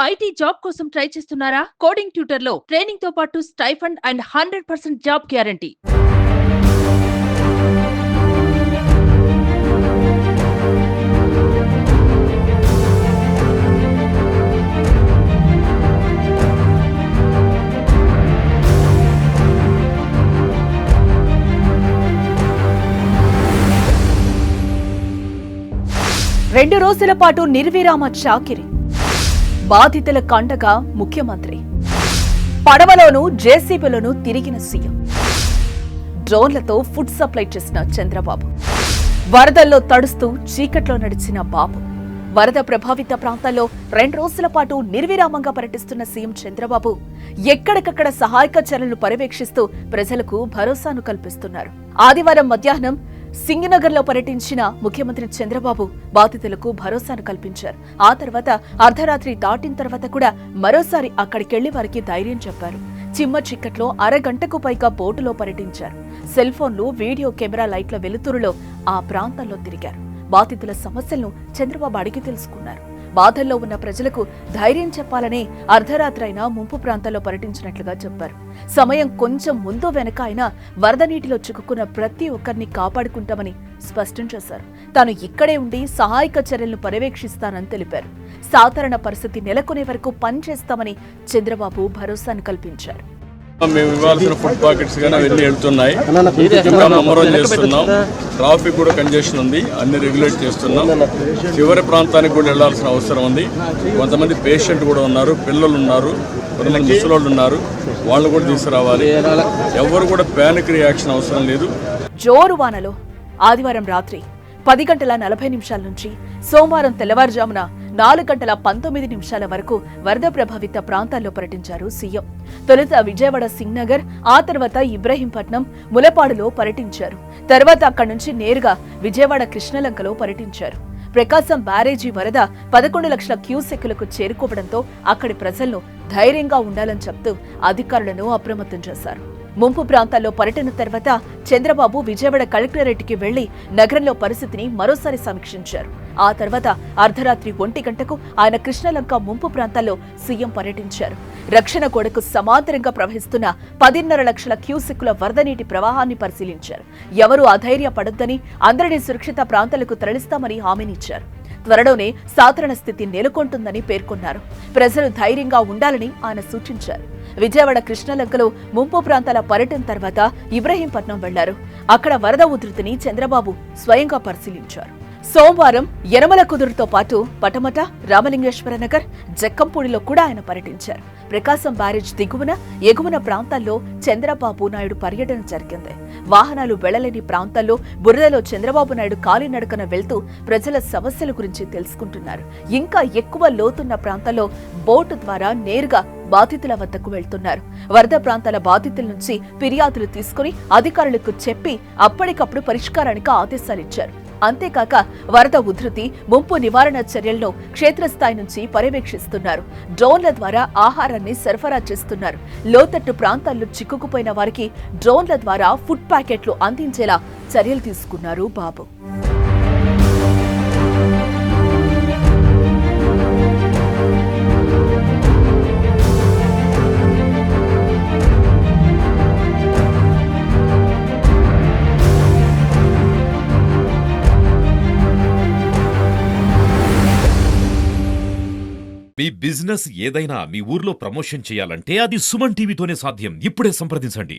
IT job కోసం try చేస్తున్నారా? Coding tutor లో ట్రైనింగ్ తో పాటు స్టైఫండ్ అండ్ 100% జాబ్ గ్యారంటీ. రెండు రోజుల పాటు నిర్విరామ చాకిరి, బాధితుల కండగా ముఖ్యమంత్రి, పడవలోనూ జేసీబీలోనూ తిరిగిన సీఎం, డ్రోన్లతో ఫుడ్ సప్లై చేసిన చంద్రబాబు, వరదల్లో తడుస్తూ చీకట్లో నడిచిన బాబు. వరద ప్రభావిత ప్రాంతాల్లో 2 రోజుల పాటు నిర్విరామంగా పర్యటిస్తున్న సీఎం చంద్రబాబు ఎక్కడికక్కడ సహాయక చర్యలను పర్యవేక్షిస్తూ ప్రజలకు భరోసాను కల్పిస్తున్నారు. ఆదివారం మధ్యాహ్నం సింగనగర్లో పర్యటించిన ముఖ్యమంత్రి చంద్రబాబు బాధితులకు భరోసాను కల్పించారు. ఆ తర్వాత అర్ధరాత్రి దాటిన తర్వాత కూడా మరోసారి అక్కడికెళ్లి వారికి ధైర్యం చెప్పారు. చిమ్మ చిక్కట్లో అరగంటకు పైగా బోటులో పర్యటించారు. సెల్ ఫోన్లు, వీడియో కెమెరా లైట్ల వెలుతురులో ఆ ప్రాంతంలో తిరిగారు. బాధితుల సమస్యలను చంద్రబాబు అడిగి తెలుసుకున్నారు. బాధల్లో ఉన్న ప్రజలకు ధైర్యం చెప్పాలనే అర్ధరాత్రైనా ముంపు ప్రాంతాల్లో పర్యటించినట్లుగా చెప్పారు. సమయం కొంచెం ముందు వెనక అయినా వరద నీటిలో చిక్కుకున్న ప్రతి ఒక్కరిని కాపాడుకుంటామని స్పష్టం చేశారు. తాను ఇక్కడే ఉండి సహాయక చర్యలను పర్యవేక్షిస్తానని తెలిపారు. సాధారణ పరిస్థితి నెలకొనే వరకు పనిచేస్తామని చంద్రబాబు భరోసాను కల్పించారు. మేము ఇవ్వాల్సిన ఫుడ్ పాకెట్స్ కానీ అవన్నీ వెళ్తున్నాయి. ఇంకా మమ్మరం చేస్తున్నాం. ట్రాఫిక్ కూడా కంజెషన్ ఉంది, అన్ని రెగ్యులేట్ చేస్తున్నాం. చివరి ప్రాంతానికి కూడా వెళ్లాల్సిన అవసరం ఉంది. కొంతమంది పేషెంట్ కూడా ఉన్నారు, పిల్లలు ఉన్నారు, కొంతమంది ముసలోళ్ళు ఉన్నారు, వాళ్ళు కూడా తీసుకురావాలి. ఎవరు కూడా ప్యానిక్ రియాక్షన్ అవసరం లేదు. జోరు వానలో ఆదివారం రాత్రి 10:40 నుంచి సోమవారం తెల్లవారుజామున 4:19 వరకు వరద ప్రభావిత ప్రాంతాల్లో పర్యటించారు సీఎం. తొలుత విజయవాడ సింగనగర్, ఆ తర్వాత ఇబ్రహీంపట్నం, ములపాడులో పర్యటించారు. తర్వాత అక్కడి నుంచి నేరుగా విజయవాడ కృష్ణలంకలో పర్యటించారు. ప్రకాశం బ్యారేజీ వరద 11 లక్షల క్యూసెక్కులకు చేరుకోవడంతో అక్కడి ప్రజలను ధైర్యంగా ఉండాలని చెప్తూ అధికారులను అప్రమత్తం చేశారు. ముంపు ప్రాంతాల్లో పర్యటన తర్వాత చంద్రబాబు విజయవాడ కలెక్టరేట్కి వెళ్లి నగరంలో పరిస్థితిని మరోసారి సమీక్షించారు. ఆ తర్వాత అర్ధరాత్రి 1 గంటకు ఆయన కృష్ణలంక ముంపు ప్రాంతాల్లో సీఎం పర్యటించారు. రక్షణ గోడకు సమాంతరంగా ప్రవహిస్తున్న 10.5 లక్షల క్యూసెక్కుల వరద నీటి ప్రవాహాన్ని పరిశీలించారు. ఎవరూ అధైర్యపడొద్దని, అందరినీ సురక్షిత ప్రాంతాలకు తరలిస్తామని హామీనిచ్చారు. త్వరలోనే సాధారణ స్థితి నెలకొంటుందని పేర్కొన్నారు. ప్రజలు ధైర్యంగా ఉండాలని ఆయన సూచించారు. విజయవాడ కృష్ణలంకలో ముంపు ప్రాంతాల పర్యటన తర్వాత ఇబ్రహీంపట్నం వెళ్లారు. అక్కడ వరద ఉధృతిని చంద్రబాబు స్వయంగా పరిశీలించారు. సోమవారం యనమల కుదురుతో పాటు పటమట, రామలింగేశ్వర నగర్, జక్కంపూడిలో కూడా ఆయన పర్యటించారు. ప్రకాశం బ్యారేజ్ దిగువన, ఎగువన ప్రాంతాల్లో చంద్రబాబు నాయుడు పర్యటన జరిగింది. వాహనాలు వెళ్లలేని ప్రాంతాల్లో బురదలో చంద్రబాబు నాయుడు కాలినడకన వెళ్తూ ప్రజల సమస్యల గురించి తెలుసుకుంటున్నారు. ఇంకా ఎక్కువ లోతున్న ప్రాంతాల్లో బోటు ద్వారా నేరుగా బాధితుల వద్దకు వెళ్తున్నారు. వరద ప్రాంతాల బాధితుల నుంచి ఫిర్యాదులు తీసుకుని అధికారులకు చెప్పి అప్పటికప్పుడు పరిష్కారానికి ఆదేశాలిచ్చారు. అంతేకాక వరద ఉధృతి, ముంపు నివారణ చర్యలను క్షేత్రస్థాయి నుంచి పర్యవేక్షిస్తున్నారు. డ్రోన్ల ద్వారా ఆహారాన్ని సరఫరా చేస్తున్నారు. లోతట్టు ప్రాంతాల్లో చిక్కుకుపోయిన వారికి డ్రోన్ల ద్వారా ఫుడ్ ప్యాకెట్లు అందించేలా చర్యలు తీసుకున్నారు బాబు. మీ బిజినెస్ ఏదైనా మీ ఊర్లో ప్రమోషన్ చేయాలంటే అది సుమన్ టీవీతోనే సాధ్యం. ఇప్పుడే సంప్రదించండి.